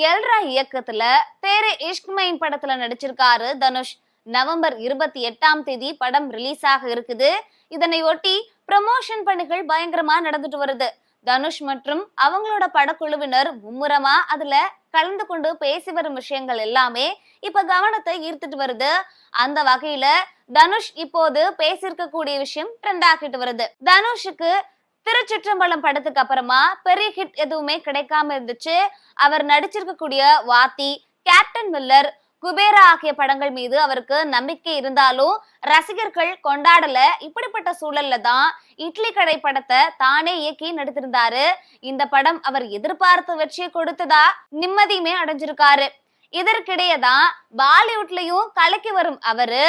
எல்ரா இயக்கத்துல தேரே இஷ்க் மைன் படத்துல நடிச்சிருக்காரு தனுஷ். நவம்பர் 28ஆம் தேதி படம் ரிலீஸ் ஆக இருக்குது. இதனை ஒட்டி ப்ரமோஷன் பணிகள் பயங்கரமா நடந்துட்டு வருது. தனுஷ் மற்றும் அவங்களோட படக்குழுவினர் மும்முரமா அதுல கலந்து கொண்டு பேசி வரும் விஷயங்கள் எல்லாமே இப்ப கவனத்தை ஈர்த்துட்டு வருது. அந்த வகையில தனுஷ் இப்போது பேசியிருக்கக்கூடிய விஷயம் ட்ரெண்ட் ஆகிட்டு வருது. தனுஷுக்கு திருச்சிற்றம்பலம் படத்துக்கு அப்புறமா பெரிய ஹிட் எதுவுமே கிடைக்காம இருந்துச்சு. அவர் நடிச்சிருக்கக்கூடிய வாத்தி, கேப்டன் மில்லர், குபேரா ஆகிய படங்கள் மீது அவருக்கு நம்பிக்கை இருந்தாலும் ரசிகர்கள் கொண்டாடல. இப்படிப்பட்ட சூழல்ல தான் இட்லி கடை படத்தை தானே இயக்கி நடித்திருந்தாரு. இந்த படம் அவர் எதிர்பார்த்த வெற்றியை கொடுத்ததா நிம்மதியுமே அடைஞ்சிருக்காரு. இதற்கிடையே தான் பாலிவுட்லயும் கலக்கி வரும் அவரு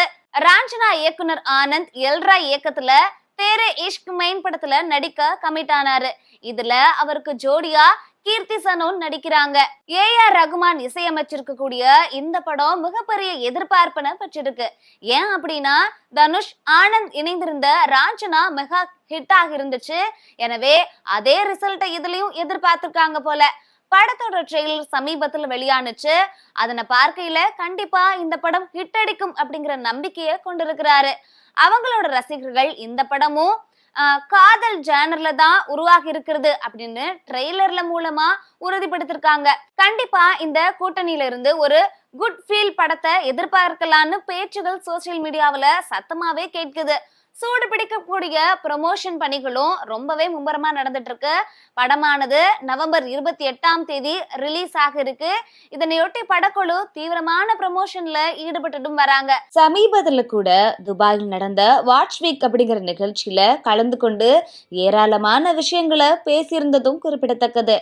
ராஞ்சனா இயக்குனர் ஆனந்த் எல்ரா இயக்கத்துல தேரே இஷ்க் மைன் படத்துல நடிக்க கமிட் ஆனாரு. இதுல அவருக்கு ஜோடியா கீர்த்தி சனோன் நடிக்கிறாங்க. ஏஆர் ரகுமான் இசையமைச்சிருக்கக்கூடிய இந்த படம் மிகப்பெரிய எதிர்பார்ப்பினை பெற்றிருக்கு. ஏன் அப்படின்னா தனுஷ் ஆனந்த் இணைந்திருந்த ராஞ்சனா மெகா ஹிட் ஆகி இருந்துச்சு. எனவே அதே ரிசல்ட்டை இதுலயும் எதிர்பார்த்திருக்காங்க போல. படத்தோட ட்ரெய்லர் சமீபத்துல வெளியானுச்சு. அதனை பார்க்கையில கண்டிப்பா இந்த படம் ஹிட் அடிக்கும் அப்படிங்கிற நம்பிக்கையை கொண்டிருக்கிறாரு. அவங்களோட ரசிகர்கள் இந்த படமும் காதல் ஜானர்ல தான் உருவாகி இருக்கிறது அப்படின்னு ட்ரெய்லர்ல மூலமா உறுதிப்படுத்திருக்காங்க. கண்டிப்பா இந்த கூட்டணியில இருந்து ஒரு குட் ஃபீல் படத்தை எதிர்பார்க்கலான்னு பேச்சுகள் சோசியல் மீடியாவில சத்தமாவே கேட்குது. சூடு பிடிக்கக்கூடிய ப்ரமோஷன் பணிகளும் ரொம்பவே மும்முரமா நடந்துட்டு இருக்கு. படமானது நவம்பர் 28ஆம் தேதி ரிலீஸ் ஆக இருக்கு. இதனையொட்டி படக்குழு தீவிரமான ப்ரமோஷன்ல ஈடுபட்டுட்டும் வராங்க. சமீபத்துல கூட துபாயில் நடந்த வாட்ச் வீக் அப்படிங்கிற நிகழ்ச்சியில கலந்து கொண்டு ஏராளமான விஷயங்களை பேசியிருந்ததும் குறிப்பிடத்தக்கது.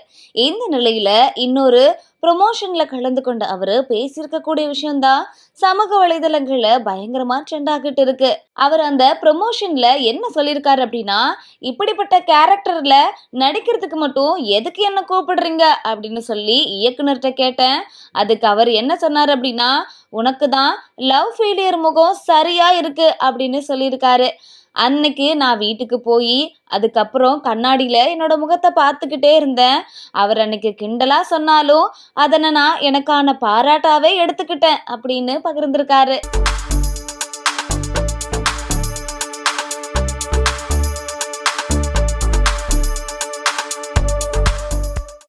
இந்த நிலையில இன்னொரு ப்ரொமோஷன்ல கலந்து கொண்ட அவரு பேசியிருக்கக்கூடிய விஷயம்தான் சமூக வலைதளங்கள்ல பயங்கரமா ட்ரெண்ட் ஆகிட்டு இருக்கு. அவர் அந்த ப்ரொமோஷன்ல என்ன சொல்லியிருக்காரு அப்படின்னா, இப்படிப்பட்ட கேரக்டர்ல நடிக்கிறதுக்கு மட்டும் எதுக்கு என்ன கூப்பிடுறீங்க அப்படின்னு சொல்லி இயக்குனர்கிட்ட கேட்டேன். அதுக்கு அவர் என்ன சொன்னார் அப்படின்னா, உனக்கு தான் லவ் ஃபெயிலியர் முகம் சரியா இருக்கு அப்படின்னு சொல்லியிருக்காரு. அன்னைக்கு நான் வீட்டுக்கு போய் அதுக்கப்புறம் கண்ணாடியில என்னோட முகத்தை பார்த்துக்கிட்டே இருந்தேன். அவர் அன்னைக்கு கிண்டலா சொன்னாலும் அதனை நான் எனக்கான பாராட்டாவே எடுத்துக்கிட்டேன் அப்படின்னு பகிர்ந்திருக்காரு.